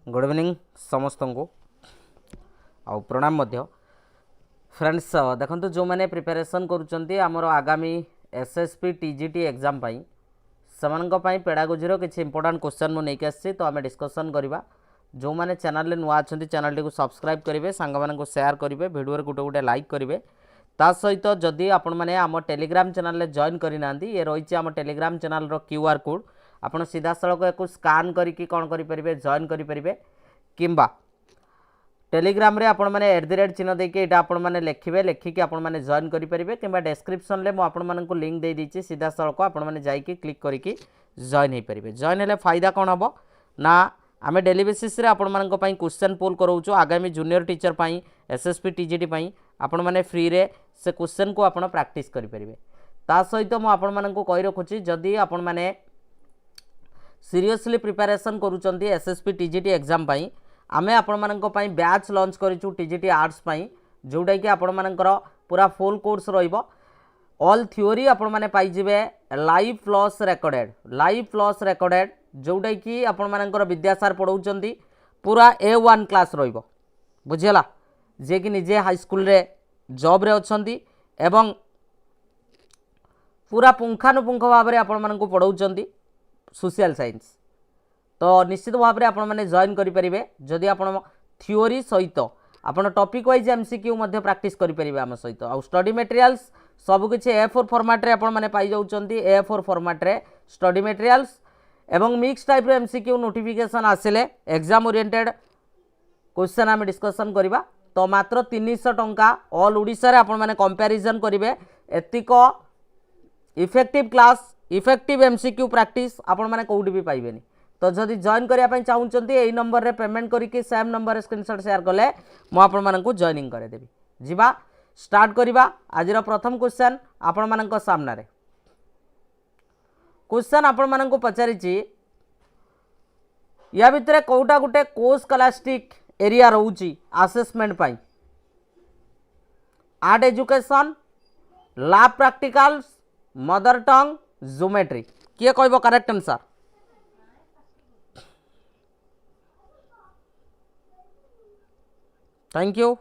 Good evening समस्त को आ प्रणाम मध्य फ्रेंड्स देखो जो मैंने प्रिपरेशन करुँच आमर आगामी एसएसबी टीजीटी एग्जाम से पेडागोजी किसी इंपोर्टाट क्वेश्चन मुझे आसी तो आम डिस्कसन करवा जो मैंने चैनल नुआ अच्छा चैनल टी सब्सक्राइब करेंगे सांग मान शेयर करेंगे भिडियो गोटे गोटे लाइक करेंगे ता सहित जदि आपण मैंने आम टेलीग्राम चैनल जॉइन करना ये रही आम टेलीग्राम चैनल क्यूआर कोड आपड़ सीधा सड़क एक स्कान करके कौन करेंगे जॉइन करेंगे किंबा टेलीग्राम रे आपण मैंने @ चिन्ह देके ये आपण मैंने लिखे लिखिकी आपण मैंने जॉइन करेंगे कि डिस्क्रिप्शन में मुझे लिंक दे दीजिए सीधा सड़क आपण मैंने जाइए क्लिक करके जॉइन हो पारे जॉइन हेल्ले फायदा कौन हम ना आम डेली बेसीस आपण मानक क्वेश्चन पोल कराऊँ आगामी जूनियर टीचर एसएसबी टीजीटी आपण मैंने फ्री रे से क्वेश्चन को आपण प्रैक्टिस करेंगे ता सहित मुझे कही रखुची जदि आपण मैंने सीरियसली प्रिपरेशन करुँच एसएसबी टीजीटी एग्जाम आमे आपण मानक बैच लॉन्च करिछु टीजीटी आर्ट्स जोटा कि आपण मानकर पूरा फुल कोर्स रहिबो ऑल थ्योरी आपण माने पाई जिवे लाइव प्लस रेकॉर्डेड जोटा कि आपण मानकर विद्यासार पढ़ाउचंती पूरा A1 क्लास रहिबो बुझियला जे कि निजे हाई स्कूल रे जॉब रे अछंती एवं पूरा पुंखानुपुंख भाव में आपण मानक पढ़ाउचंती सोशल साइंस तो निश्चित भाव में आपण मैंने जॉइन करेंगे जदि आप थ्योरी सहित आपन टॉपिक वाइज एमसीक्यू मध्य प्रैक्टिस करेंगे आम सहित आ स्टडी मटेरियल्स सबकि A4 फॉर्मेट रे आपण मैंने पाई जाउचंती A4 फॉर्मेट रे स्टडी मटेरियल्स एवं मिक्स टाइप रे एमसीक्यू नोटिफिकेशन आसिले एग्जाम ओरिएंटेड क्वेश्चन आम डिस्कसन करवा तो मात्र 300 टंका ऑल ओडिशा रे आपण मैंने कंपैरिजन करेंगे एतिक effective class effective MCQ practice आपण मैंने कौटी भी पाइबेनी तो जदि जॉइन करने चाहूँगी यही नंबर रे पेमेंट करके सेम नंबर स्क्रीनशॉट शेयर कले मुझे जॉइनिंग करदेवी जीवा स्टार्ट करवा आज प्रथम क्वेश्चन आपण मानक सामने रे क्वेश्चन आपण मानक पचारि या भितर कोटा गोटे को स्कॉलास्टिक एरिया रोची असेसमेंट पाई art education lab practicals mother tongue geometry किए कहबो करेक्ट आंसर थैंक यू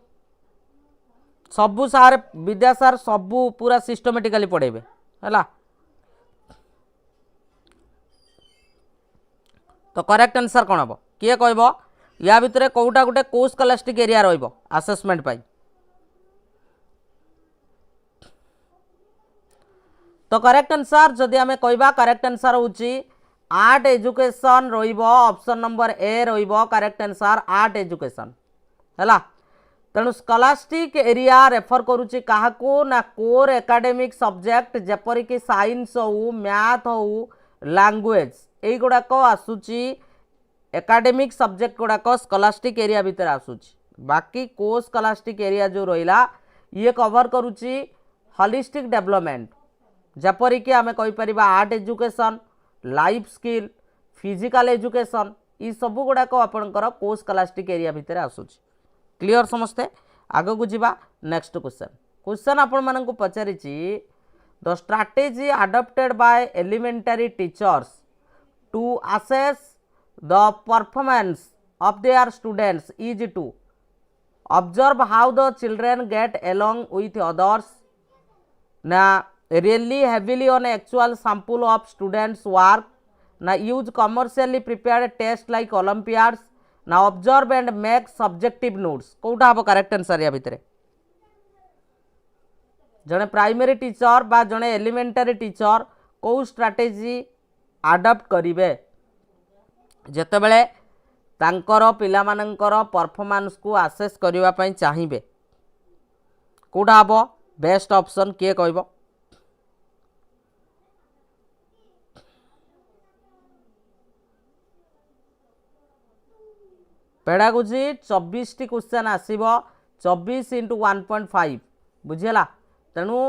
सबू सार विद्यासार सबू पूरा सिस्टमेटिकली पढ़ेबे है तो करेक्ट आंसर कौन हम किए कहबो या भितर कोटा गोटे को स्कॉलास्टिक एरिया रहिबो असेसमेंट पाई तो करेक्ट आंसर जदि आमे कहबा करेक्ट आंसर होची आर्ट एजुकेशन रहिबो ऑप्शन नंबर ए रहिबो करेक्ट आंसर आर्ट एजुकेशन हैला तेणु स्कॉलास्टिक एरिया रेफर करुच्ची काहाकू ना कोर एकाडेमिक सब्जेक्ट जेपरिक साइंस हो मैथ हो लैंग्वेज यही गुड़ाक आसूची एकाडेमिक सब्जेक्ट गुड़ाक स्कॉलास्टिक एरिया भितर आसूची बाकी को स्कॉलास्टिक एरिया जो रहिला ये कवर करुच्ची होलिस्टिक डेवलपमेंट जेपरिक आमे कहि परिबा art education life skill physical education ये सब गुड़ाक आपणकर को स्कॉलास्टिक एरिया भितर आसूची क्लियर समस्ते आग को जीवा नेक्स्ट क्वेश्चन आपण मानक पचारि the strategy adopted by elementary teachers to assess the performance of their students is to observe how the children get along with others ना really heavily on actual sample of students work ना use commercially prepared test like olympiads ना observe and make subjective notes कौटा हम correct answer या भितर जड़े primary teacher बा जड़े एलिमेंटरी टीचर कौ स्ट्रैटेजी अडॉप्ट करिवे जेतेबेले तांकर पिला मानकर परफॉर्मेंस को आसेस करबा पई चाहिबे कौटा हम बेस्ट ऑप्शन किए कहबो पेडागोजी 24 टी क्वेश्चन आसीबो 24 × 1.5 बुझिला तेणु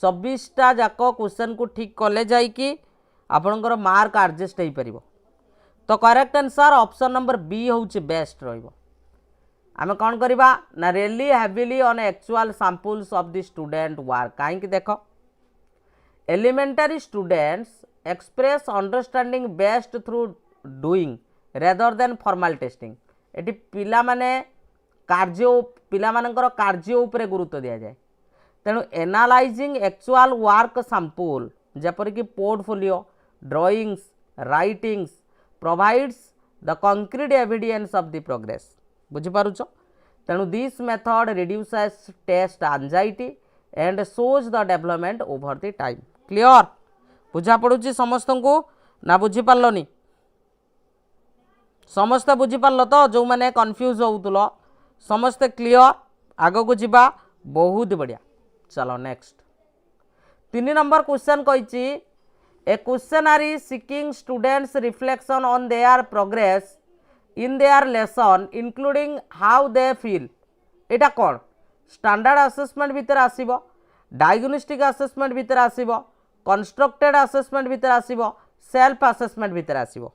24टा जाक क्वेश्चन को ठीक कले जाइकी आपणकर मार्क एडजस्ट हो पारिबो तो correct answer option number B होउची बेस्ट रहिबो आमे कोन करबा ना really heavily on actual samples of the student work काहे कि देखो elementary students express understanding best through doing rather than formal testing एटी पिला माने कार्य पिला मानकर कार्य उपरे गुरुत्व दिया जाए तेणु एनालाइजिंग एक्चुअल वर्क सैंपल जेपरिक portfolio drawings writings provides the concrete evidence of the progress बुझिपारुछ तेणु this method reduces test anxiety and shows the development over the time clear बुझा पड़ुची समस्त को ना बुझी पारलनी समस्त बुझी पारल तो जो मैंने कन्फ्यूज होउतलो समस्ते क्लियर आगो को जीवा बहुत बढ़िया चलो नेक्स्ट 3 नंबर क्वेश्चन कही a questionnaire seeking students reflection on their progress in their lesson including how they feel एटा कौन स्टैंडर्ड असेसमेंट भितर आसीबो डायग्नोस्टिक असेसमेंट भितर आसीबो कंस्ट्रक्टेड असेसमेंट भितर आसीबो सेल्फ असेसमेंट भितर आसीबो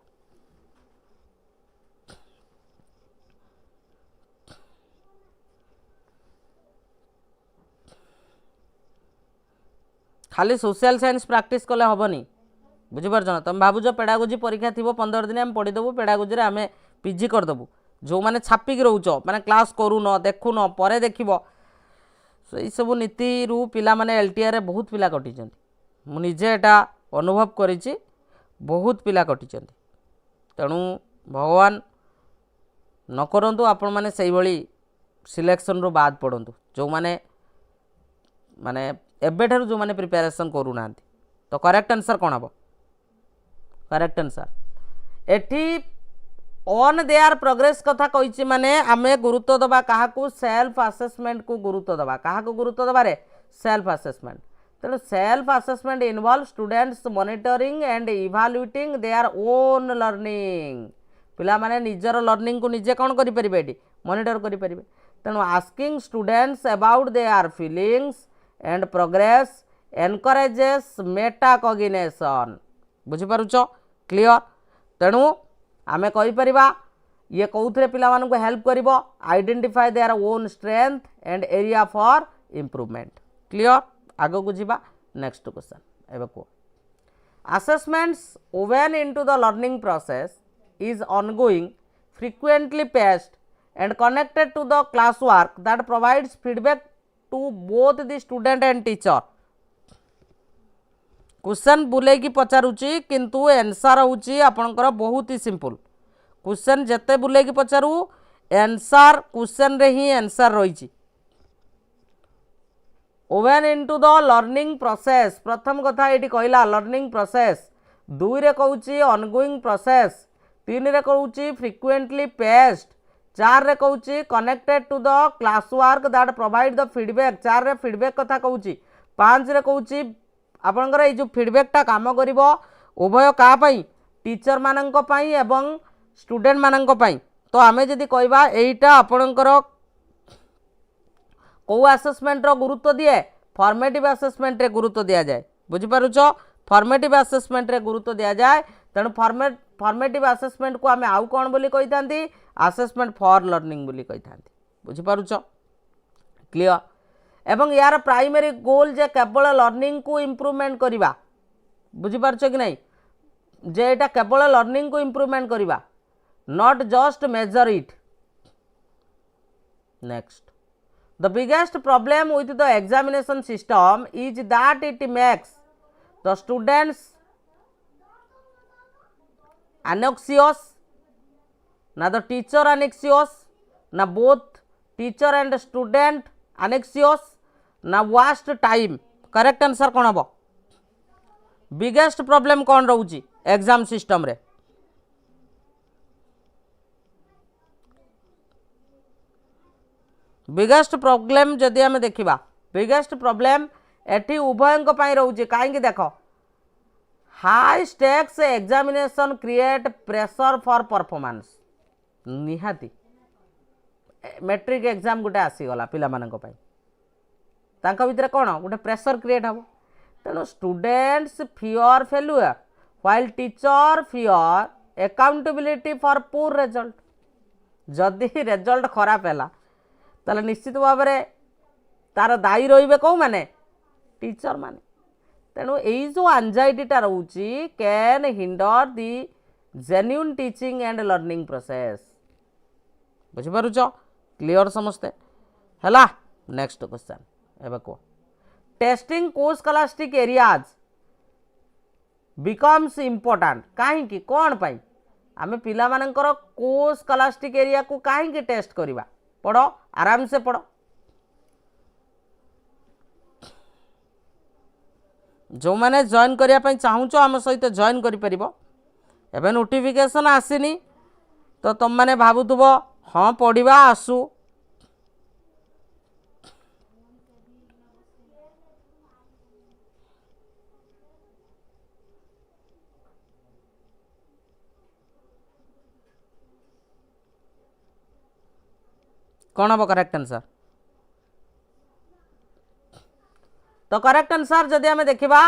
खाली सोशल साइंस प्रैक्टिस कले हेनी बुझीपार ना तुम भावुज पेडागोजी परीक्षा थी 15 दिन आम पढ़ीदेबू पेडागोजी आम पीजी करदेबू जो मैंने छापिक रोच मैंने क्लास करून देखुन पर देख से सब नीति रू पिला माने एलटीआर बहुत पिला कटी मुझे एटा अनुभव करी बहुत पिला कटी तेणु भगवान न करूँ आपण मैंने से सिलेक्शन रू बाद पड़ू जो मैंने माने एबेठारु जो मैंने प्रिपेरेसन करूना तो करेक्ट आंसर कौन हम करेक्ट आंसर एठी ऑन देयर प्रोग्रेस कथा कही माने आमे गुरुत्व दबा कहा सेल्फ असेसमेंट को गुरुत्व दबा कहा गुरुत्व दबा रे सेल्फ असेसमेंट तेणु self assessment involve students monitoring and evaluating their own learning पिला माने निजर लर्निंग को निजे कौन करि परिबे एटी मॉनिटर करि परिबे तेणु asking students about their feelings and progress encourages metacognition बुझीपारुछ क्लियर तेणु आमे कहि परिबा ये कौथरे पिला मानन को हेल्प करिवो identify their own strength and area for improvement clear आगो को जीवा नेक्स्ट क्वेश्चन एबे को assessments woven into the learning process is ongoing frequently paced and connected to the class work that provides feedback to both the student and teacher question बुले की पचारुची किंतु answer होची आपनकर बहुत ही सिंपल क्वेश्चन जते बुले की पचारू आंसर क्वेश्चन रे ही आंसर रही oven into the learning process प्रथम कथा ये कहला लर्निंग प्रोसेस 2 रे कहूची ऑनगोइंग प्रोसेस 3 रे कहूची फ्रीक्वेंटली पेस्ड 4 रे कहूची connected to the class work that provide the feedback 4 रे फीडबैक कथा कहूची 5 रे कहूची आपनकर ये जो फीडबैकटा काम करिवो उभय का पई टीचर मानंक पई एवं स्टूडेंट मानंक पई तो आमे जदि कहबा एईटा आपनकर को असेसमेंट रो गुरुत्व दिए फॉर्मेटिव असेसमेंट रे गुरुत्व दिया जाए बुझी पारुछ फॉर्मेटिव असेसमेंट रे गुरुत्व दिया जाए तेणु फॉर्मेटिव असेसमेंट को आमे आउ कोन बोली कहि थांती असेसमेंट फॉर लर्निंग बोली कहि थांती बुझी पारुछ क्लियर एवं यार प्राइमरी गोल जे केवल लर्निंग को इम्प्रूवमेंट करवा बुझी पारुछ कि नहीं जे एटा केवल लर्निंग को इम्प्रूवमेंट करवा not just measure it next The biggest problem with the examination system is that it makes the students anxious, na the teacher anxious, na both teacher and student anxious, na waste time. Correct answer कौन हम biggest problem कौन रोची exam system रे biggest problem जदि आम देखा biggest problem eighty उभय रोचे कहीं देख high stakes examination create pressure for performance निहाती मैट्रिक एग्जाम गोटे आसीगला पिला भितर कौन गोटे प्रेशर क्रिएट हम तेणु students fear failure while teacher fear accountability for poor result जदि रिजल्ट खराब है ताले निश्चित भाव में तार दायी रे कौ मैंने टीचर माने तेणु यही जो एंजाइटीटा रोची can hinder the genuine teaching and learning process बुझिपारुछ क्लियर समस्ते हैला नेक्स्ट क्वेश्चन एबे को टेस्टिंग को स्कॉलास्टिक एरियाज बिकम्स इम्पोर्टाट कहीं कौन पाई आमे पिला मानकर को स्कॉलास्टिक एरिया को कहीं टेस्ट करवा पढ़ आराम से पढ़ जो मैंने जॉइन करने चाहूच आम सहित जॉइन कर नोटिफिकेशन आसीनी तो तुम मैंने भावुव हाँ पढ़ा आसू कौन हम करेक्ट आंसर तो करेक्ट आंसर जदि आम देखा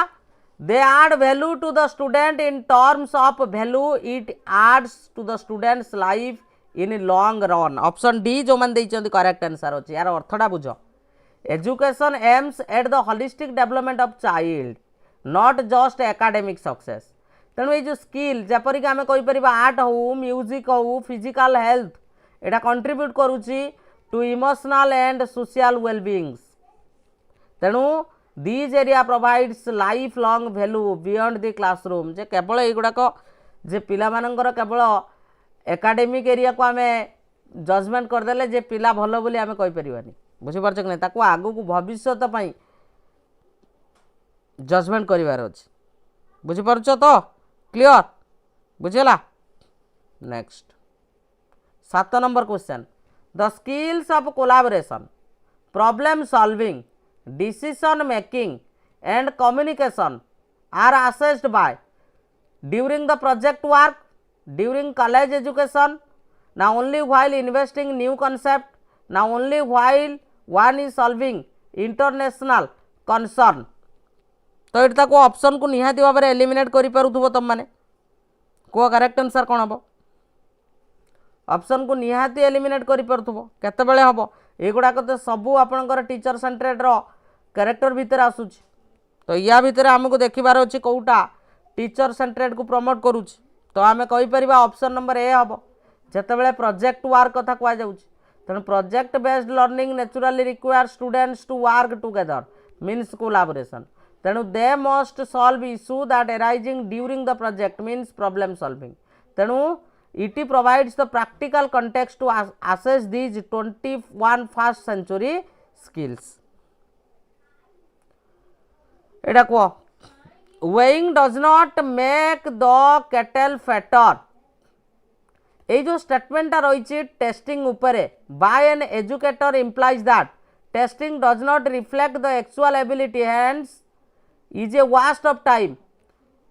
they add value to the student in terms of value it adds to the students life in long run option D जो मैंने करेक्ट आंसर अच्छे यार अर्थटा बुझ education aims at the holistic development of child not just academic success तेणु ये जो skill जपरिक आम कहीपर आर्ट हो म्यूजिक हो फिजिकल हेल्थ एटा कंट्रीब्यूट करुच्ची to emotional and social wellbeings तेणु these area provides life long value beyond the classroom जे केवल युवाक जे पिला मानकर केवल एकाडेमिक एरिया को आम जजमेंट करदे जे पिला भल बोली आम कहीपरानी बुझीपार कि नहीं ताकू आगू को भविष्यत जजमेंट करार अच्छे बुझीपार तो क्लियर बुझेगा next 7 number question the skills of collaboration problem solving decision making and communication are assessed by during the project work during college education now only while investing new concept now only while one is solving international concern तो ये को option को निहाती भाव में eliminate कर पारुथबो तुम माने को करेक्ट आंसर कौन हम ऑप्शन को निहाती एलिमिनेट कर पारुथबो केतेबेले हबो एगुड़ाक तो सबू आपणकर टीचर सेंटरेड रो कैरेक्टर भितर आसूची तो या भितर आमको देखिबार अच्छे कौटा टीचर सेंटरेड को प्रमोट करुच्ची तो आम कहीपर ऑप्शन नंबर ए हम जितेबाला प्रोजेक्ट वर्क कथा कहुच्छे तेणु project based learning naturally require students to work together means collaboration तेणु they must solve issue that arising during the project means problem solving तेणु it provides the practical context to assess these 21 first century skills एटा कह weighing does not make the cattle fatter ये जो स्टेटमेंटा रही testing उपरे by an educator implies that testing does not reflect the actual ability hence is a waste of time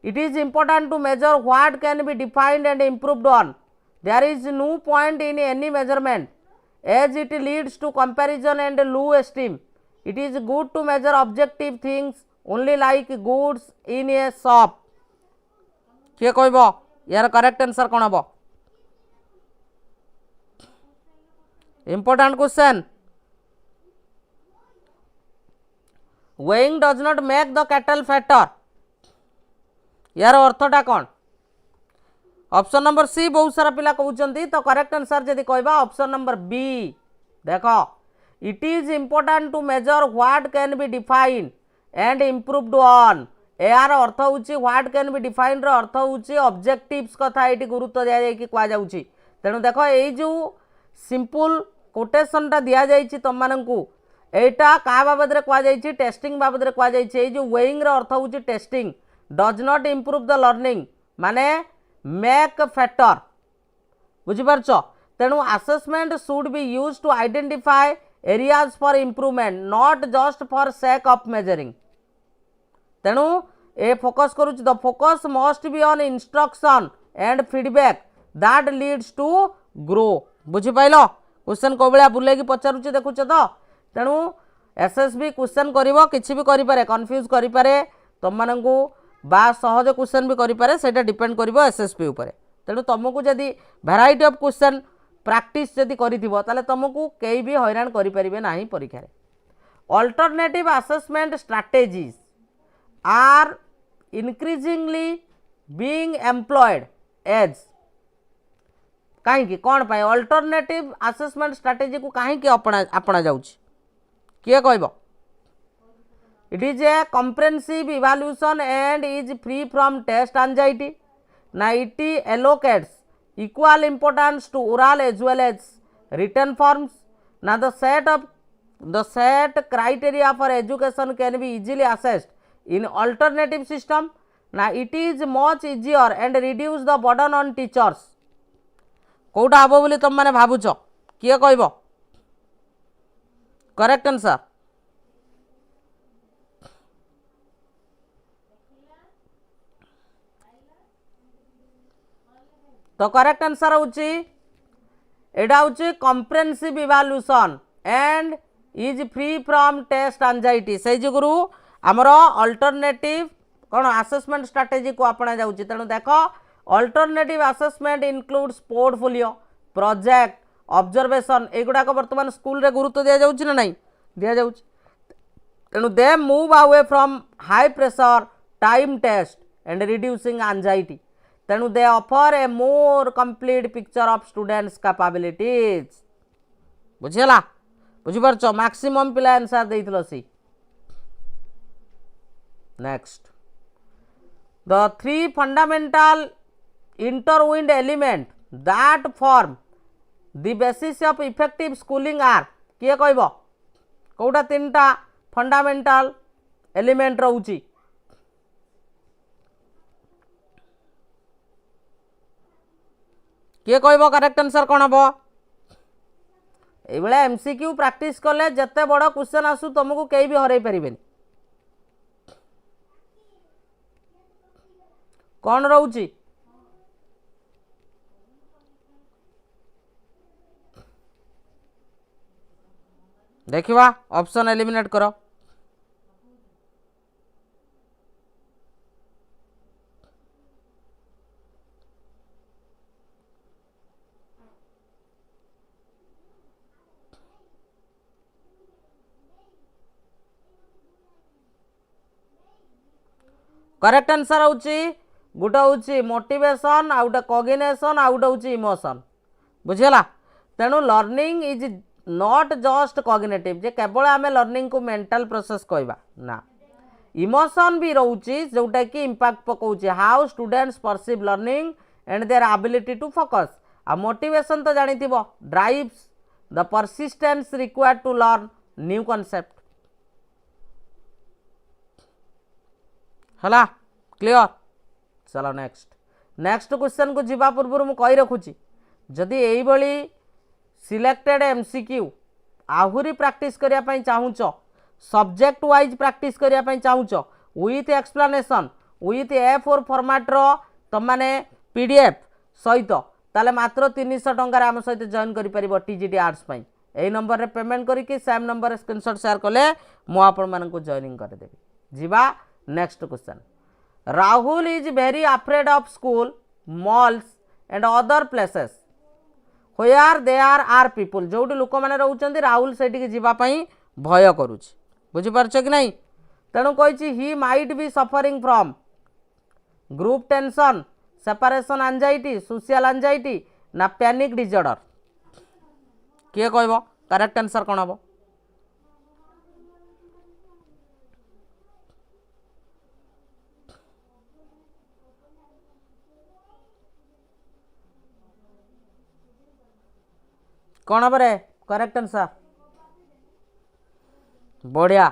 it is important to measure what can be defined and improved on there is no point in any measurement as it leads to comparison and low esteem it is good to measure objective things only like goods in a shop किए कह यार correct answer कौन हम important question weighing does not make the cattle fatter यार अर्थटा कौन option number सी बहुत सारा पिला कहते तो करेक्ट आंसर जदि कहबा ऑप्शन नंबर बी देख it is important to measure what can be defined and improved on यार अर्थ हूँ व्हाट कैन बी डिफाइंड अर्थ हूँ ऑब्जेक्टिव्स कथा ये गुरुत्व दि जाए कहुच्छी तेणु देख ये जो सिंपल कोटेशनटा दि जाए तुम मानू एटा क्या बाबद कहुई टेस्टिंग बाबद कहुई जो वेइंग अर्थ हूँ testing does not improve the learning माने मेक फैक्टर बुझीपार तेणु assessment should be use to identify areas for improvement not just for sake of measuring तेणु ए फोकस करुच्ची the focus must be on instruction and feedback that leads to grow बुझीपाइल question कौ भाया बुले पचारुचे देखुचे तो तेणु एसएसबी क्वेश्चन करिवो किछि भी करि पारे कन्फ्यूज करि पारे तुम मानू बा सहज क्वेश्चन भी करि पारे सेटा डिपेंड करिवो एसएसबी उपरे तेणु तुमको जदि वैरायटी ऑफ क्वेश्चन प्रैक्टिस जदि करिथिबो ताले तुमको केही भी हैरान करि परिबे नाही परीक्षा रे alternative assessment strategies are increasingly being employed as कहीं कौन पाए अल्टरनेटिव असेसमेंट स्ट्रैटेजी को कहीं अपना जाउछि किए कहब it is a comprehensive evaluation and is free from test anxiety ना it allocates equal importance to oral as well as written forms. Now the set criteria for education can be easily assessed in alternative system. Now it is much easier and reduce the burden on teachers. कोटा हबो बोली तुम माने भाबुछ किए कहब correct answer तो correct answer होची एडा होची comprehensive evaluation and is free from test anxiety से जुगुरु हमर अल्टरनेटिव कौन असेसमेंट स्ट्रैटेजी को अपना जाउची तेणु देख alternative assessment includes portfolio project observation एगुड़ाक बर्तमान स्कूल रे गुरुत्व दिया जाउची ना नहीं दिया जाउची तेणु they move away from high pressure time test and reducing anxiety तेणु they offer a more complete picture of students capabilities बुझीगला बुझीपारछ मैक्सिमम पिला आंसर देइथिलो C next the three fundamental intertwined element that form the basis of effective schooling are किए कहब कोटा तीनटा fundamental element रहउची किए कहब करेक्ट आंसर कौन हम ये एमसीक्यू प्रैक्टिस कले जिते बड़ क्वेश्चन आसू तुमको कहीं भी हरई पारे कौन रोची देखिवा ऑप्शन एलिमिनेट करो करेक्ट आंसर होची गोटे होची मोटिवेशन आ गोटे कॉग्निशन आ गोटे होची इमोशन बुझीगला तेणु learning is not just cognitive जे केवल आम लर्निंग को मेंटल प्रोसेस कहबा ना इमोशन भी रोची जोटा कि इंपैक्ट पकाउची how students perceive learning and their ability to focus आ मोटिवेशन तो जानिथिबो drives the persistence required to learn new concept हला क्लियर चलो नेक्स्ट क्वेश्चन को जीवा पूर्व मु कही रखुची जदि एई भली सिलेक्टेड एमसीक्यू आहुरी प्रैक्टिस करिया पई चाहूच सब्जेक्ट वाइज प्रैक्टिस करिया पई चाहूच with explanation with A4 format रो तुम माने पीडीएफ सहित ताले मात्र 300 टंका रे आम सहित जॉइन करि परिबो टीजीटी आर्ट्स पई एई नंबर रे पेमेंट करी कि सेम नंबर रे स्क्रीनशॉट शेयर कले मु आपण मानन को जॉइनिंग कर देबी जीवा next question Rahul is very afraid of school malls and other places where there are people जो लोक मैंने रोचंदी राहुल सेठी जीवा पई भय करूची बुझी पारछ कि नहीं तेणु कही he might be suffering from group tension separation anxiety social anxiety ना पैनिक डिसऑर्डर किए कहब करेक्ट आंसर कौन हम कौन हम रे करेक्ट आंसर बढ़िया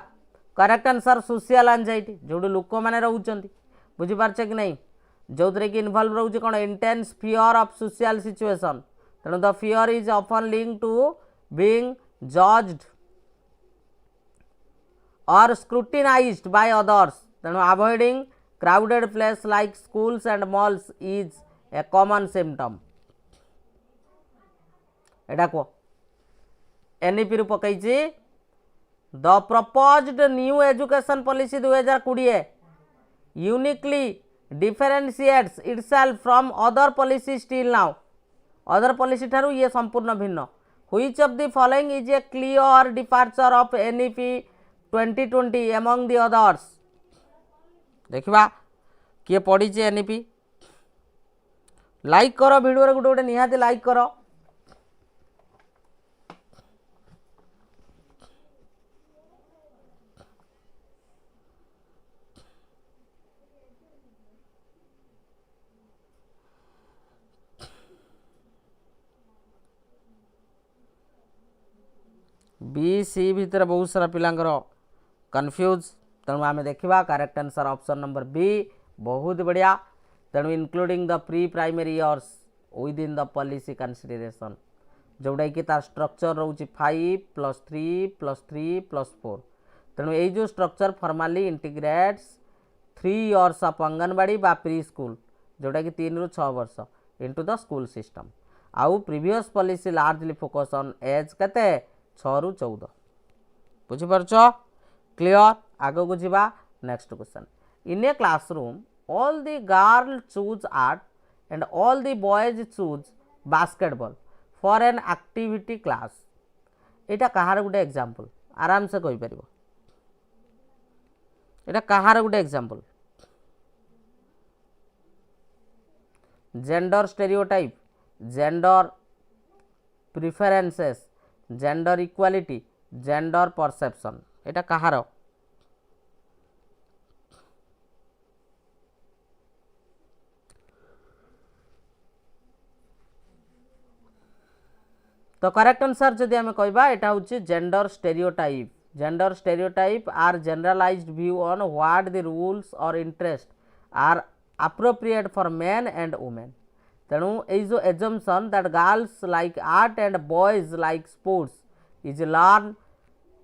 करेक्ट आंसर सोशल एंजाइटी जो लोक मैंने रोचंदी बुझी पारछ कि नहीं जो थे कि इनवॉल्व रोचे कौन intense fear of social situation तेणु the fear is often link to being judged और स्क्रूटिनाइज्ड बाय अदर्स तेणु avoiding crowded place like schools and malls is a common symptom एटा को एनईपी रु पकई the proposed new education policy 2020 uniquely differentiates itself from other policy still now other policy ठारू ये संपूर्ण भिन्न which of the following is a clear departure of NEP 2020 among the others देखिबा किए पढ़ी एनईपी लाइक कर वीडियो रे गोटे गोटे निहाती लाइक कर। बी सी भितर बहुत सारा पिलांकर कन्फ्यूज, तेणु आम देखा correct answer option number B. बहुत बढ़िया। तेणु including the pre primary years within the policy consideration, जोटा कि तार स्ट्रक्चर रोचे 5+3+3+4। तेणु ये जो structure formally integrates 3 years of anganwadi बा प्री स्कूल, जोटा कि 3 ରୁ 6 वर्ष इनटू द स्कूल सिस्टम। आउ previous policy largely focus on age केते 6 ରୁ 14। बुझिपारछ? क्लियर? आगो को जीवा next question. In a classroom all the girls choose art and all the boys choose basketball for an activity class। Etah Kahar Gute example आराम से कहि परिबो। एटा कहार गुटे example? Gender stereotype, gender preferences, gender equality, gender perception, एटा कहार? तो correct answer जदि आम कहबा एटा होची gender stereotype. Gender stereotype are generalized view on what the rules और interest are appropriate for men and women। तेणु ये जो assumption that girls like art and boys like sports is learn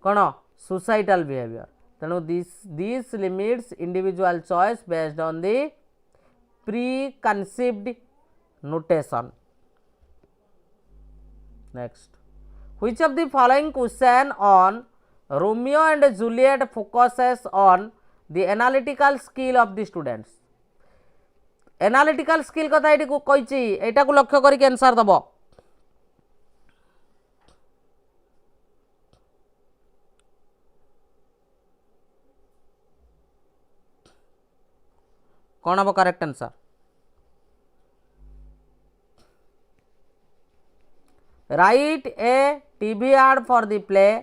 कौन सोसाइटल बिहेवियर। तेणु this limits individual choice based on the preconceived notation. Next, which of the following question on Romeo and Juliet focuses on the analytical skill of the students? Analytical skill कथा ये कही एटा को लक्ष्य करके answer दब। कौन हम correct answer? Write a TV ad for the play,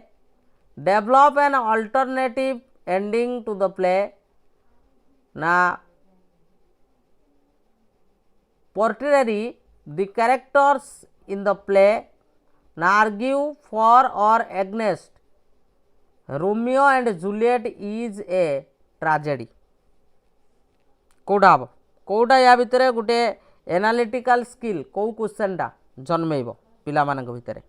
develop an alternative ending to the play, ना portray the characters in the play, na argue for or against Romeo and Juliet is a tragedy। कोडा हम कोडा या भितर गोटे analytical skill को question टा जन्मेब पिला मानक भितर?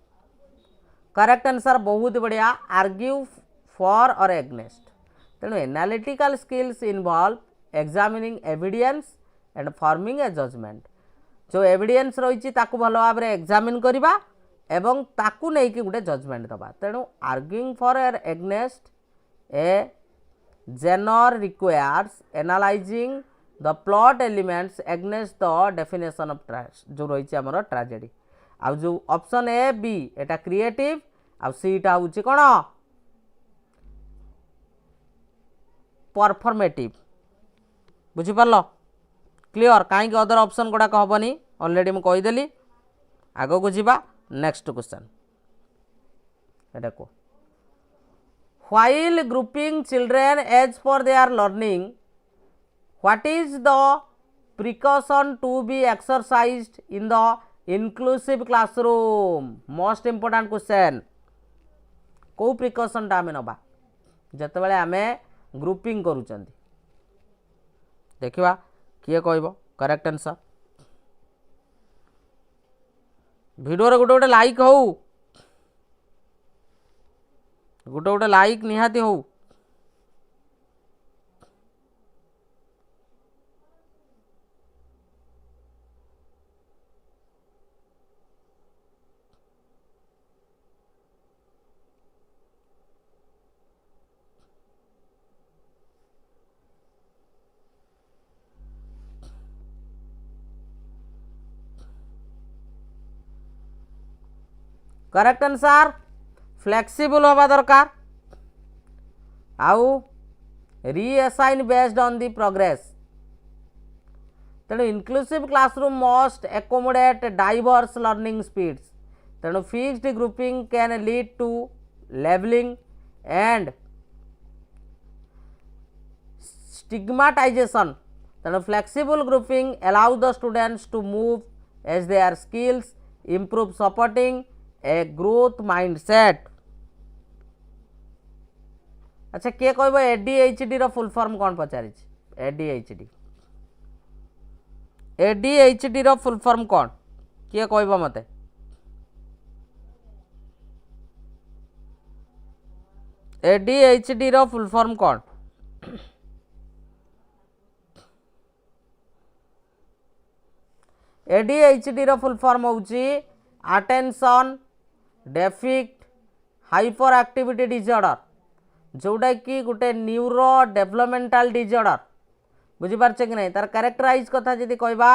करेक्ट आंसर बहुत बढ़िया, आर्ग्यू फॉर और एग्नेस्ट। तेणु analytical skills involve examining evidence and forming a judgement. जो एविडेंस रही ताकू भल भाव में एग्जामिन करवा एवं ताकू नहीं कि गोटे जजमेंट दबा। तेणु arguing for or against a genre requires analysing the plot elements against the definition of जो रही आमर ट्रेजेडी। आ जो ऑप्शन ए बी एटा क्रिएटिव आ सीटा हूँ कौन परफॉर्मेटिव। बुझिपार? क्लियर? कहीं अदर ऑप्शन गुड़ाक हेनी ऑलरेडी मुझे कहीदेली। आग को जीवा नेक्स्ट क्वेश्चन। एटा को while grouping children as per their learning what is the precaution to be exercised in the inclusive classroom? Most important question. को प्रिकॉशन टा आम नबा जतबेले आमे ग्रुपिंग करूचंदी? देखिबा किए कहब करेक्ट आंसर। वीडियो रे गोटे गोटे लाइक हो, गोटे गोटे लाइक निहाती हो। करेक्ट आंसर फ्लेक्सिबल होगा दरकार, आउ reassign based on the progress. तेणु inclusive classroom must accommodate diverse learning speeds तेणु fixed grouping can lead to levelling and stigmatization तेणु flexible grouping allow the students to move as their skills improve supporting a growth mindset. अच्छा किए कह ADHD रो full form कौन पचारि ADHD ADHD रो full form कौन किए कह मते एडीएचडी रो फुल फॉर्म कौन एडीएचडी रो फुल फॉर्म होउची अटेंशन डेफिक्ट हाइपर एक्टिविटी डिसऑर्डर जोटा कि गोटे न्यूरो डेवलपमेंटल डिसऑर्डर बुझीपारे कि नहीं तार कैरेक्टराइज कथा जदि कहबा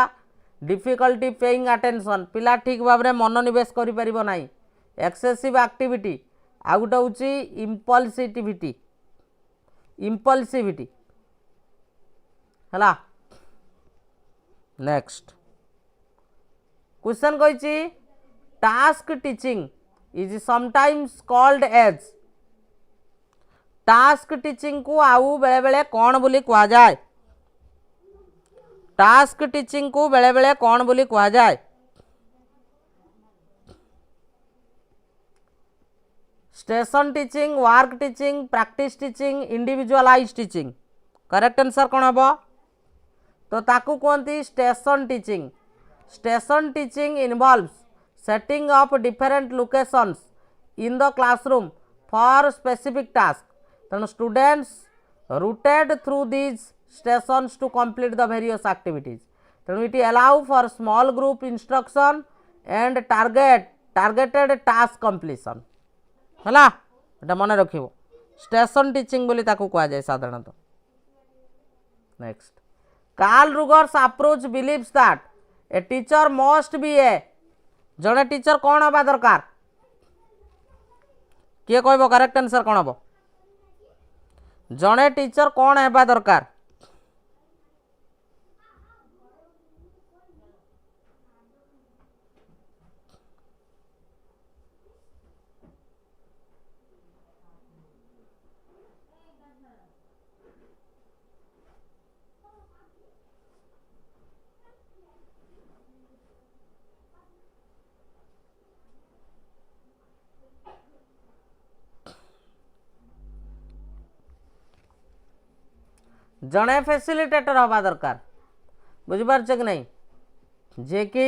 डिफिकल्टी पेइंग अटेंशन पिला ठीक भाव में मनोनिवेश करि परिबो नाही एक्सेसिव एक्टिविटी आ गोटे होउची इम्पल्सिविटी हला। नेक्स्ट क्वेश्चन कही task teaching is sometimes called as task teaching को आउ बेले बेले कौन बोली कहा जाए टास्क टीचिंग को बेले बेले कौन बोली कहा जाए station teaching work teaching practice teaching individualize teaching correct answer कौन हम तो ताकू कहती station teaching. Station teaching involves setting up different locations in the classroom for specific task तेणु students routed through these stations to complete the various activities तेणु it allow for small group instruction and targeted task completion है एटा मन रखिबो station teaching बोली ताकू कहा जाए साधारणतः। Next Carl Rogers approach believes that a teacher must be a जड़े टीचर कौन हवा दरकार किए कहब करेक्ट आंसर कौन हम जड़े टीचर कौन हवा दरकार जड़े फैसिलिटेटर हवा दरकार बुझीपार कि नहीं जे कि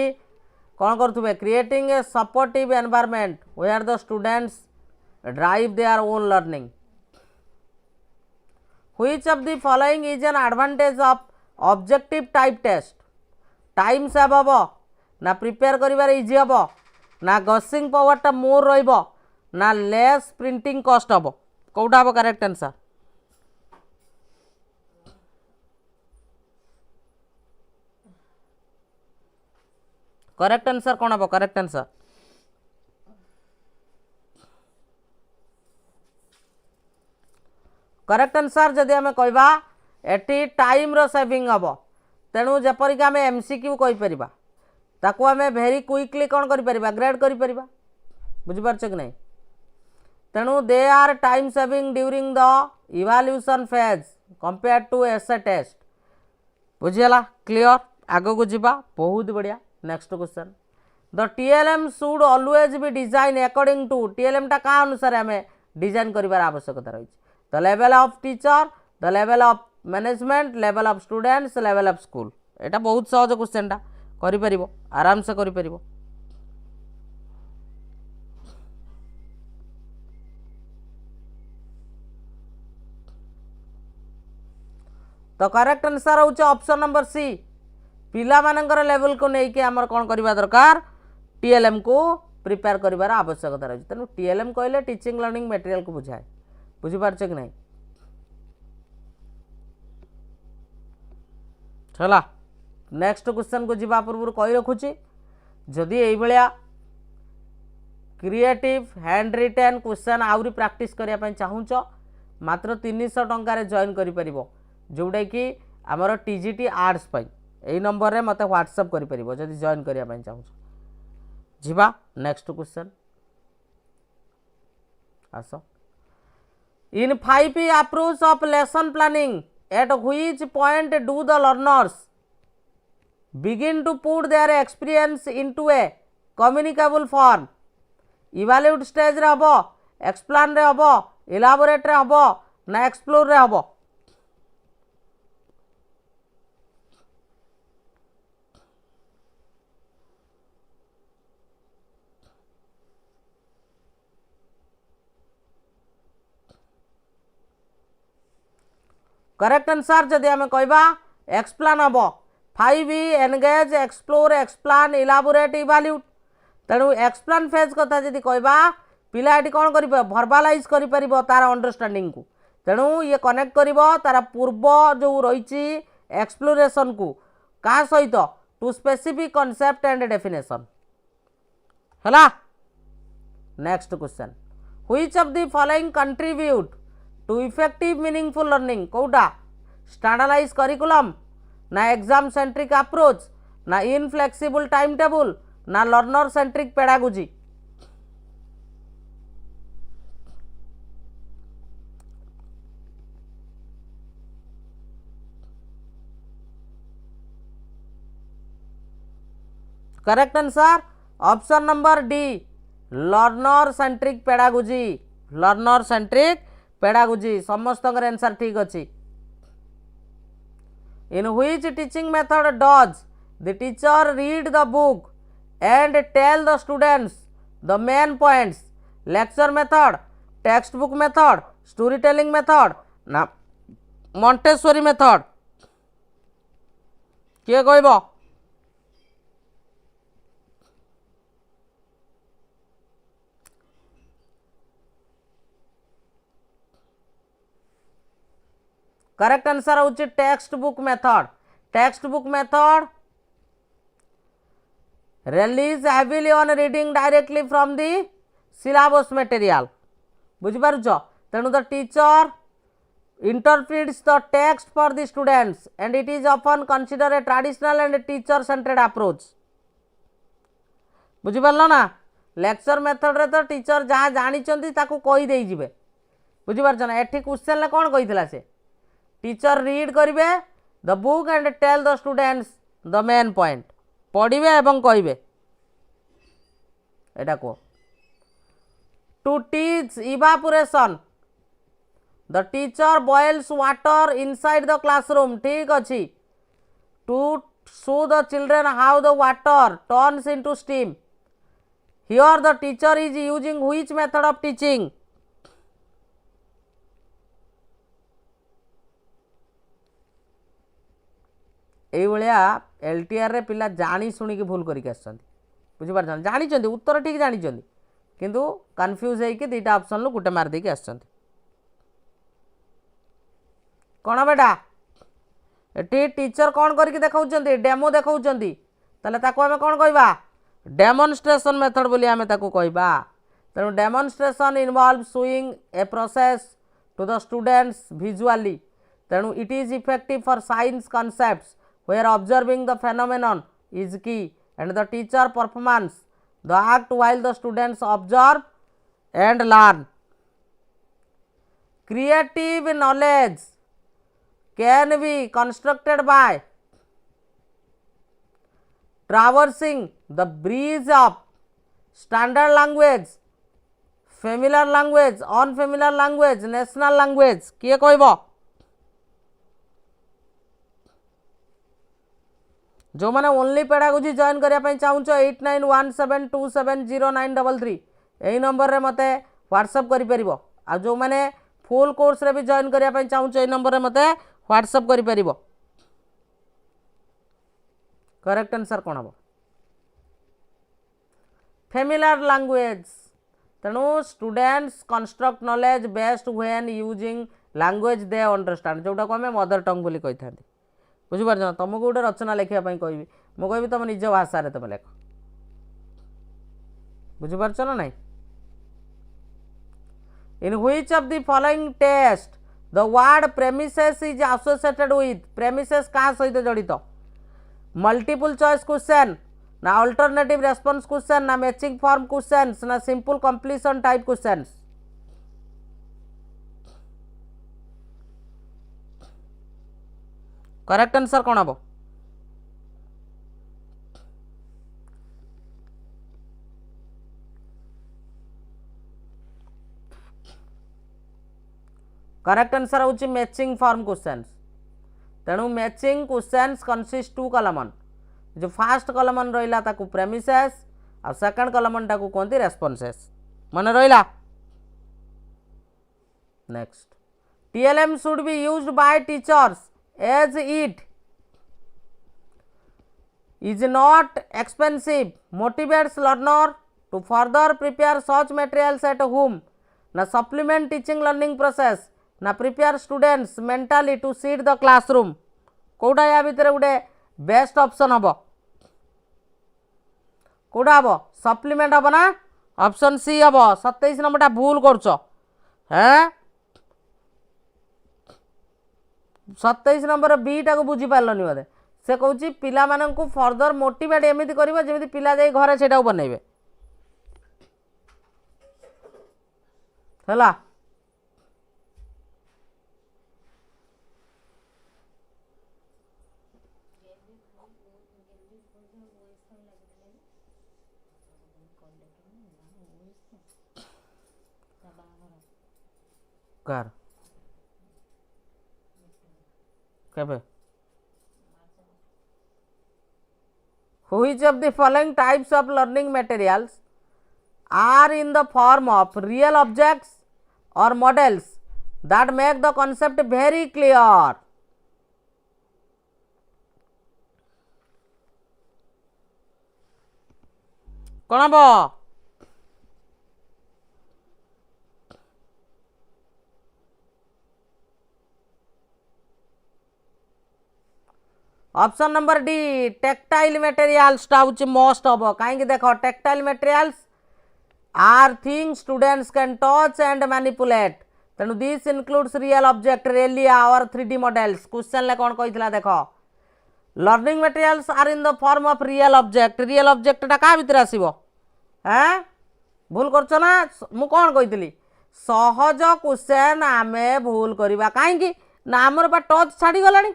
कौन करुवे creating a supportive environment where the students drive their own learning which of the following is an advantage of objective type test time save हम ना प्रिपेयर करिवार इजी हम ना गसिंग पावरटा मोर रहिबो ना लेस प्रिंटिंग कॉस्ट हम कोटा हम करेक्ट आंसर करेक्ट आंसर कौन हम करेक्ट आंसर करेक्ट आंसर जदि आम कहबा एटी टाइम रो सेविंग हम तेणु जेपरिक आम एमसीक्यू कहीपर ताकू आम भेरी क्विकली कौन करिपरिबा ग्रेड करिपरिबा बुझिपारछ कि नहीं तेणु they are time saving during the evaluation phase compare to essay test बुझीगला क्लियर आगो को जीवा बहुत बढ़िया। Next question the TLM should always be design according to TLM टा का अनुसार आम डिजाइन करिवार आवश्यकता रही the level of teacher the level of management level of students level of school एटा बहुत सहज क्वेश्चन टा करि परिबो आराम से करि परिबो। तो करेक्ट आंसर होउछ ऑप्शन नंबर सी पिला मानकर लेवल को लेकिन आमर कौन करवा दरकार टीएलएम को प्रिपेयर करिवार आवश्यकता रही तेणु टीएलएम कहले टीचिंग लर्निंग मटेरियल को बुझाए बुझीपारछ कि नहीं चला। नेक्स्ट क्वेश्चन को जीवा पूर्व कही रखुची जदि यही भाया क्रिएटिव हैंड रिटेन क्वेश्चन आउरी प्रैक्टिस करने चाहूच मात्र 300 टंकार जॉइन कर जोटा कि आमर टीजीटी आर्ट्स पाई यही नंबर रे मते व्हाट्सएप करि परिबो जदि जॉइन करिया पय चाहू जिबा नेक्स्ट क्वेश्चन आसो इन 5 approach of lesson planning at which point do the learners begin to put their experience into a communicable form evaluate stage रे हबो explain रे हबो elaborate रे हबो ना explore रे हबो करेक्ट आंसर जदि आम कहबा एक्सप्लेन हम 5 एनगेज एक्सप्लोर एक्सप्लेन इलाबोरेट इवैल्यूट तेणु एक्सप्लेन फेज कथा जदि कहबा पिला एटी कौन कर भर्बालाइज कर तार अंडरस्टैंडिंग को तेणु ये कनेक्ट कर तार पूर्व जो रही एक्सप्लोरेशन को क्या सहित to specific concept and definition है। Next question which of the following contribute to effective meaningful learning कौटा स्टैंडर्डाइज करिकुलम ना एग्जाम सेंट्रिक अप्रोच ना इनफ्लेक्सिबल टाइम टेबल ना learner centric pedagogy correct answer option number D learner centric pedagogy learner centric pedagogy समस्त answer ठीक अच्छी in which teaching method does the teacher read the book and tell the students the main points lecture method text book method story telling method ना Montessori method किए कहब correct answer होची text book method text book method relies heavily on reading directly from the syllabus material बुझी पारुछ तेणु the teacher interprets the text for the students and it is often consider a traditional and teacher centred approach बुझी पारलो ना lecture method रे तो teacher जहाँ जानिचंती ताकू कहि देई जिवे बुझी पारछ ना एठी क्वेश्चन ले कोन कहितला से टीचर रीड करिवे the book and tell the students the main point पढ़िबे एवं कहिबे एटा को to teach evaporation the teacher boils water inside the classroom ठीक अच्छी to show the children how the water turns into steam here the teacher is using which method of teaching एइभलिया एलटीआर रे पिला जानी शुणी भूल करके बुझीपार जानी उत्तर ठीक जानी किंतु कन्फ्यूज होइके दुईटा ऑप्शन लु गोटे मार देके आछंती कौन बेटा एटी टीचर कौन करके देखाउछंती डेमो देखाउछंती ताले ताको आमे कौन कहबा डेमोन्स्ट्रेशन मेथड बोली आमे ताको कहबा तेणु demonstration involve showing a process to the students visually तेणु it is effective for science concepts where observing the phenomenon is key and the teacher performs the act while the students observe and learn. Creative knowledge can be constructed by traversing the bridge of standard language, familiar language, unfamiliar language, national language. किए कहबो जो मैंने only pedagogy join करने चाहूँ 8917270933 यही number रे मते WhatsApp करि परिबो आ जो मैंने फुल कोर्स रे भी जॉइन करने चाहूँ यही नंबर रे मते व्हाट्सएप करि परिबो करेक्ट आंसर कौन हम फेमिलियर लैंग्वेज तेणु students construct knowledge best when using language they understand जोटा को आम मदर टंग बोली कही था बुझीपार तुमको गोटे रचना लिखापी कहि मुझे तुम निज भाषा तुम लेख बुझीपार ना ना in which of the following test the word premises is associated with premises क्या सहित जड़ित मल्टीपल चॉइस क्वेश्चन ना अल्टरनेटिव रेस्पॉन्स क्वेश्चन ना मैचिंग फॉर्म क्वेश्चंस ना simple completion type questions. Correct answer कौन हम? करेक्ट आंसर होची मैचिंग फॉर्म क्वेश्चंस। तेणु matching questions consist to column. जो फास्ट कॉलमन रहिला ताकू प्रेमिसेस आ सेकंड कॉलमन टाकू कहती रेस्पॉन्सेस। मन रहिला। Next, TLM should be used by teachers as it is not expensive, motivates learner to further prepare such materials at home, ना supplement teaching learning process, ना prepare students mentally to seat the classroom. कोटा या भितर गोटे best option हम? कोटा हम? Supplement हम ना? ऑप्शन सी हम। 27 नंबरटा भूल करछ हैं। 27 नंबर बी टाक बुझी पारलनी बोधे। से कहूँ पिला माननकु फर्दर मोटिवेट एमिति करिवो जेमिति पिला जाई घरे सेटा बनइबे हला। कर केबे which of the following types of learning materials are in the form of real objects or models that make the concept very clear? कौन हम? Option number D tactile materials हूँ मोस्ट हम। कहीं देख tactile materials are things students can touch and manipulate. तेणु this includes real object realia और 3D models. Question ले कौन कही देख learning materials are in the form of real object. Real object क्या भितर आसो हैं? भूल कर ना मु कौन कही सहज क्वेश्चन आमे भूल करवा कहीं ना आमर बा टच छाड़ी गला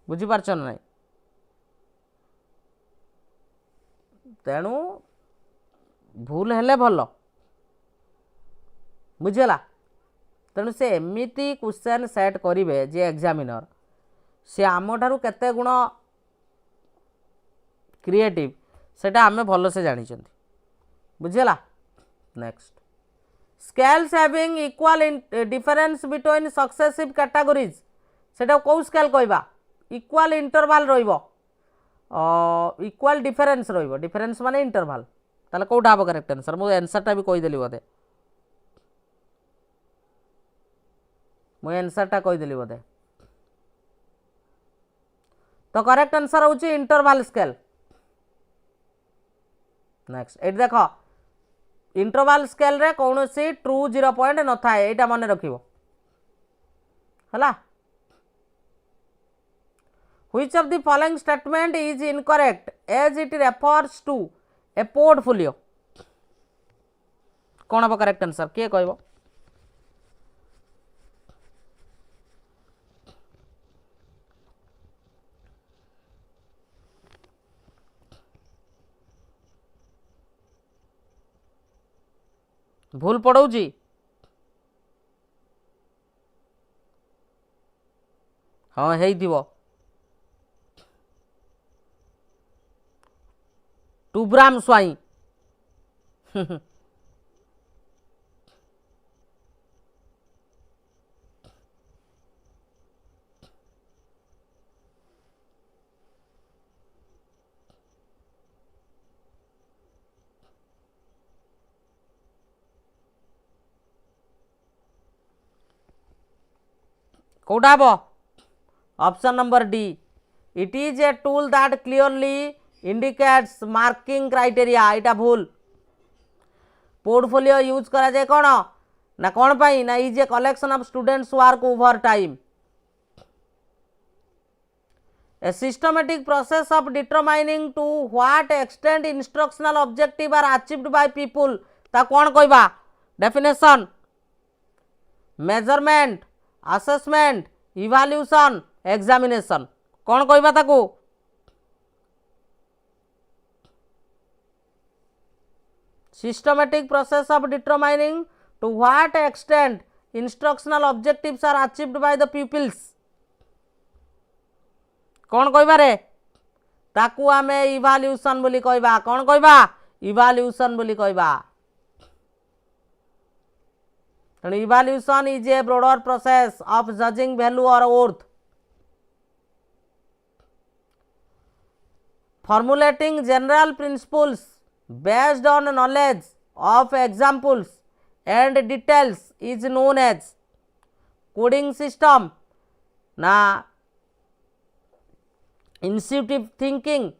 बुझीपार ना। तेणु भूल हेले भल बुझीगला। तेणु से एमिति क्वेश्चन सेट करेंगे जे एग्जामिनर से आम ठारू केते गुण क्रिएटिव सेटा आमे भल से जानी बुझीगला। Next, scales having equal difference between successive categories सेटा कौ स्केल कहबा? इक्वल इंटरवाल रहिबो इक्वल डिफरेंस रहिबो। डिफरेंस माने इंटरवाल। ताले कोटा हम करेक्ट आंसर? मु आंसरटा भी कही देली बोधे। मु आंसरटा कही देली बोधे। तो करेक्ट आंसर होची इंटरवाल स्केल। नेक्स्ट, एट देख इंटरवाल स्केल रे कौन सी ट्रू 0 पॉइंट न थाए एटा मन रखिबो हला। Which of the following statement is incorrect as it refers to a portfolio? कौन हम करेक्ट आंसर? किए कहब? भूल पड़ौची हाँ है टूब्राम स्वाई कौटा हम? Option number D it is a tool that clearly indicates marking criteria. एटा भूल। पोर्टफोलियो यूज करा जाए कौन ना कौन पाई ना is a collection of students work over time. A systematic process of determining to what extent instructional objective are achieved by people ता कौन कहबा definition measurement assessment evaluation examination कौन कहबा ताकू systematic process of determining to what extent instructional objectives are achieved by the pupils कौन कहबा रे ताकू आमे इवाल्यूशन बोली कहबा कौन कहबा इवाल्यूशन बोली कहबा evaluation is a broader process of judging value और worth formulating general principles based on knowledge of examples and details is known as coding system na intuitive thinking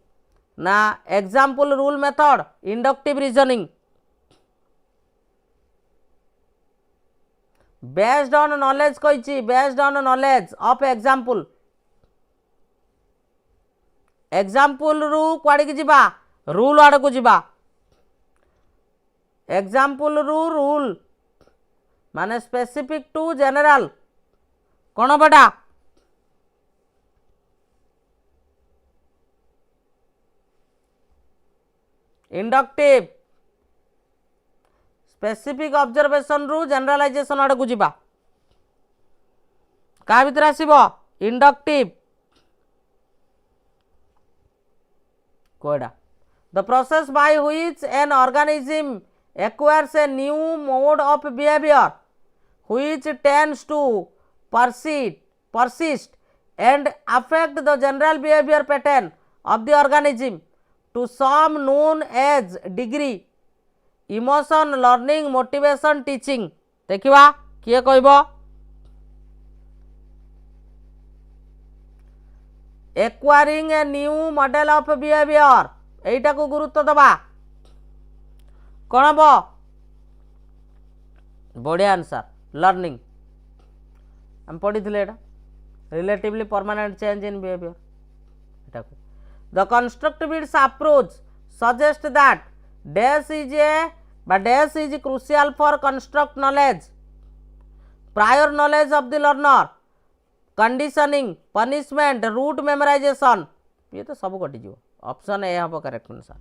na example rule method inductive reasoning based on knowledge कही based on knowledge of example example रू कुआड़ की जीवा rule आड़ को जीवा example रू rule माने specific to general कौन बड़ा inductive specific observation रू generalization आड़ को जीवा का भीतर आसीबो inductive Koda the process by which an organism acquires a new mode of behavior which tends to persist and affect the general behavior pattern of the organism to some known as degree emotion learning motivation teaching देखिबा किए कहबो acquiring a new model of behavior एटा को गुरुत्व दबा कौन हम बढ़िया answer learning हम पढ़ी थे relatively permanent change in behaviour एटा को the constructivist approach suggest that dash is crucial for construct knowledge prior knowledge of the learner conditioning punishment rote memorization ये तो सब कटिज ऑप्शन ए हम correct answer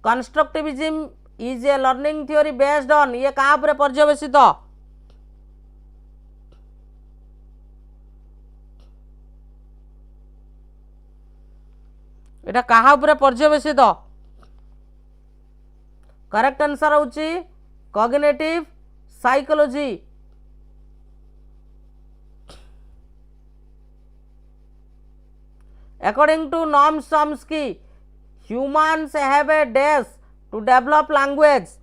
constructivism is a learning theory based on ये कहाँ पर पर्यवेसित एटा कहाँ पर पर्यवेसित करेक्ट आंसर होची cognitive psychology according to Noam Chomsky humans have a dash to develop language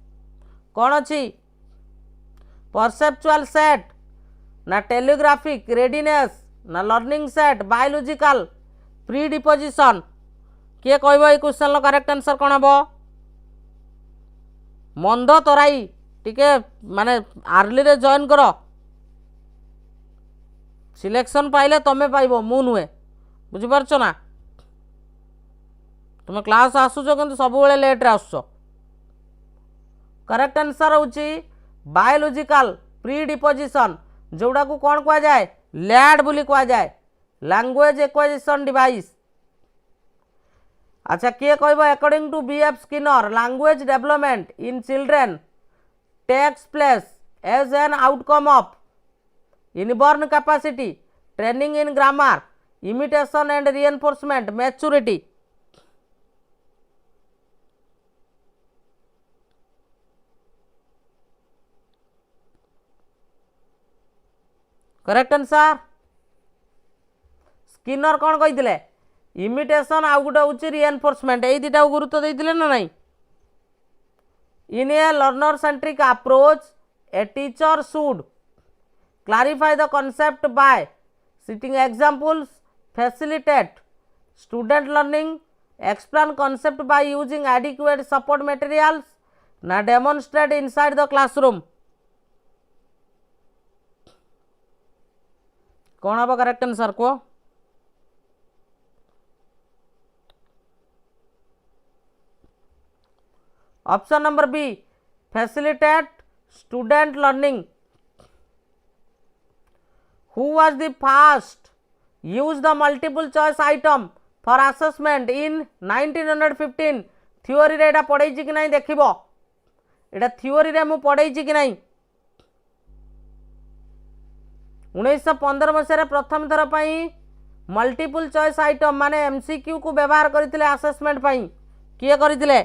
कौन अच्छी परसेप्चुअल सेट ना टेलीग्राफिक रेडीनेस ना learning set biological pre deposition किए कहबो ए क्वेश्चन लो करेक्ट आंसर कौन हम मंद तराई टिके माने आर्ली रे जॉइन करो सिलेक्शन पाइले तमे पाइबो मु नुहे बुझिपारछ ना तुम क्लास आसुच कि सब लेट रे आसुच करेक्ट आंसर होची बायोलॉजिकल प्री डिपोजिशन जोड़ा को कौन कह जाए लैड बोली कह जाए लैंग्वेज एक्विजिशन डिवाइस अच्छा किए कहबो according to BF Skinner language development in children takes place as an outcome of inborn capacity training in grammar imitation and reinforcement maturity correct answer Skinner कौन कही इमिटेशन आउ गोटे हूँ रिएनफोर्समेंट यही दुटा गुरुत्व देते ना नहीं in a learner centric approach a teacher should clarify the concept by citing examples facilitate student learning explain concept by using adequate support materials na demonstrate inside the classroom कौन हम करेक्ट आंसर को? Option number B facilitate student learning. Who was the first use the multiple choice item for assessment in 1915? Theory रे एटा पढ़ाई कि नहीं देखिबो, एटा theory रे मु पढ़ाई कि नहीं. 1915 मसीह प्रथम थर पई मल्टीपल चॉइस आइटम माने एमसीक्यू को व्यवहार करथिले असेसमेंट पई. किए करथिले?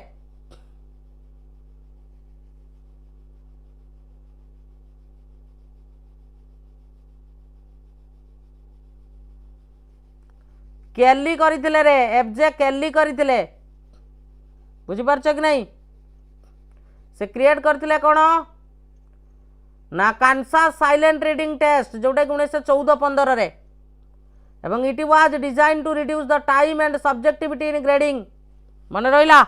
केली करथिले रे, एफजे केली करथिले. बुझी पारछ कि नहीं? से क्रिएट करथिले कोन ना कांसास साइलेंट रीडिंग टेस्ट जोटा 1914-15 रे. एवं it was design to reduce the time and subjectivity in grading. मन रहिला.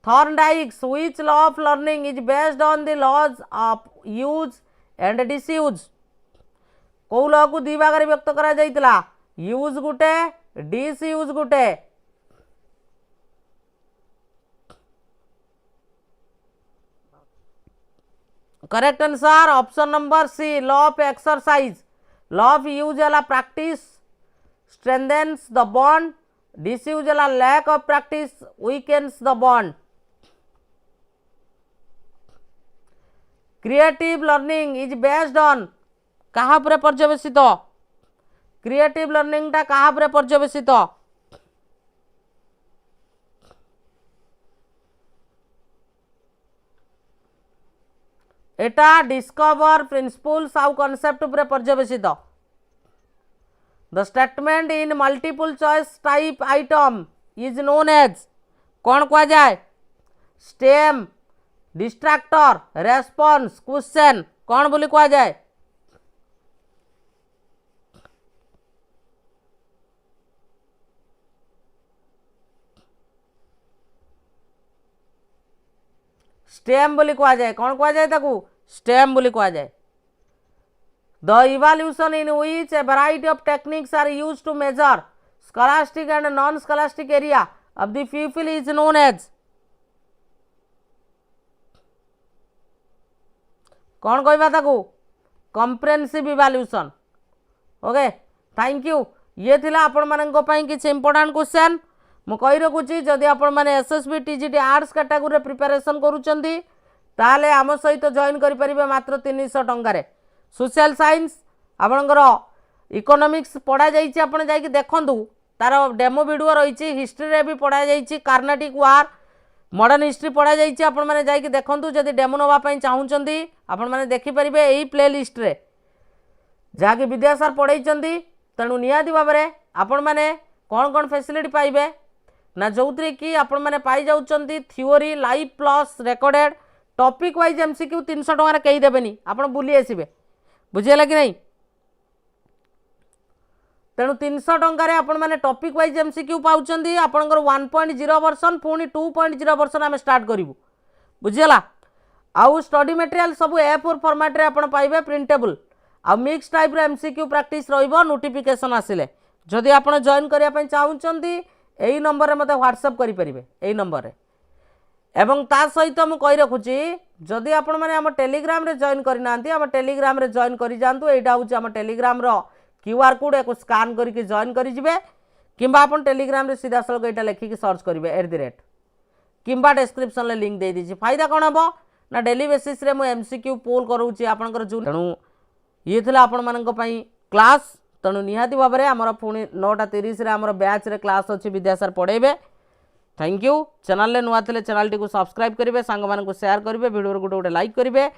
Thorndike's which law of learning is based on the laws of use and disuse? कौ लॉ को दी भाग व्यक्त करा जाइतला, यूज गुटे डिसयूज गुटे. Correct answer option number C law of exercise. Law of use वाला practice strengthens the bond, disuse वाला lack of practice weakens the bond. Creative learning is based on कहा पर पर्यवेसित? क्रिएटिव लर्निंग टा कहा पर पर्यवेसित? एटा डिस्कवर प्रिंसिपल्स आउ concept पर पर्यवेसित. The statement in multiple choice type item is known as कौन कह जाए? स्टेम, डिस्ट्रैक्टर, रेस्पॉन्स, क्वेश्चन कौन बोली कह जाए? स्टेम बोली कह जाए. कौन कह जाए ताकू? स्टेम बोली कह जाए. The evaluation in which a variety of techniques are used to measure scholastic and non scholastic area of the people is known as कौन कहबा ताकू? Comprehensive evaluation. Okay thank you. ये थिला आपण मानन पई किछ इंपोर्टेंट क्वेश्चन मु कहि रखुची. जदि आपण माने SSB TGT arts category preparation करूचंदी ताले आम सहित जॉइन करि परिबे मात्र 300 टंका रे. सोशल साइंस आपणकर इकोनॉमिक्स पढ़ा जाइछि, आपण जाई कि देखंतु तार डेमो वीडियो रहिछि. हिस्ट्री रे भी पढ़ा जाइछि, कार्नाटिक वार मॉडर्न हिस्ट्री पढ़ा जाइछि. आपण माने जाई कि देखंतु जदि डेमो नवा पई चाहुचंदी आपण माने देखि परिबे एही प्ले लिस्ट रे जाके विद्यासार पढ़ाइचंदी. तेणु निहाती भाव में आपण माने कौन कौन फैसिलिटी पाइबे ना जो कि आपण माने पाई जाउचंदी theory live plus recorded topic wise MCQ 300 टंका कहीं देबेनी आपण बुली आसीबे. बुझियला कि नहीं? तेणु 300 टंका रे आपण माने टॉपिक वाइज एमसीक्यू पाउचंदी. आपणकर 1.0 वर्सन पुणी 2.0 वर्सन आम स्टार्ट करूँ. बुझियला? आउ स्टडी मटेरियल सब A4 फॉर्मेट रे आपण पाइबे प्रिंटेबल. आ मिक्स टाइप रे एमसीक्यू प्रैक्टिस रहिबो. नोटिफिकेशन आसिले जदि आपण जॉइन करिया पई चाहुचंदी एई नंबर रे मते व्हाट्सएप करि परिबे. एई नंबर रे एवं ता सहित मु कहि रखुची जदि आपण माने हम टेलीग्राम रे जॉइन करि नांती हम टेलीग्राम रे जॉइन करि जानतु. एटा होची हम टेलीग्राम रो क्यूआर कोड एको स्कैन करके जॉइन करि जिवे किंबा आपण टेलीग्राम रे सीधा सलग एटा लेखि सर्च करिवे @ किंबा डिस्क्रिप्शन ले लिंक दे दीची. फायदा कोन हबो ना डेली बेसिस रे मु एमसीक्यू पोल करूची आपनकर जो. तेणु ये थिला आपण मानक पई क्लास. तेणु निहाती भाव में आमर पुणी 9:30 रे आमर बैच रे क्लास अच्छी विद्यासार पढ़ेबे. Thank you. चैनल नुआ थे चैनल टी सब्सक्राइब करेंगे, सांग मानक शेयर करेंगे, वीडियो गोटे गोटे लाइक करेंगे.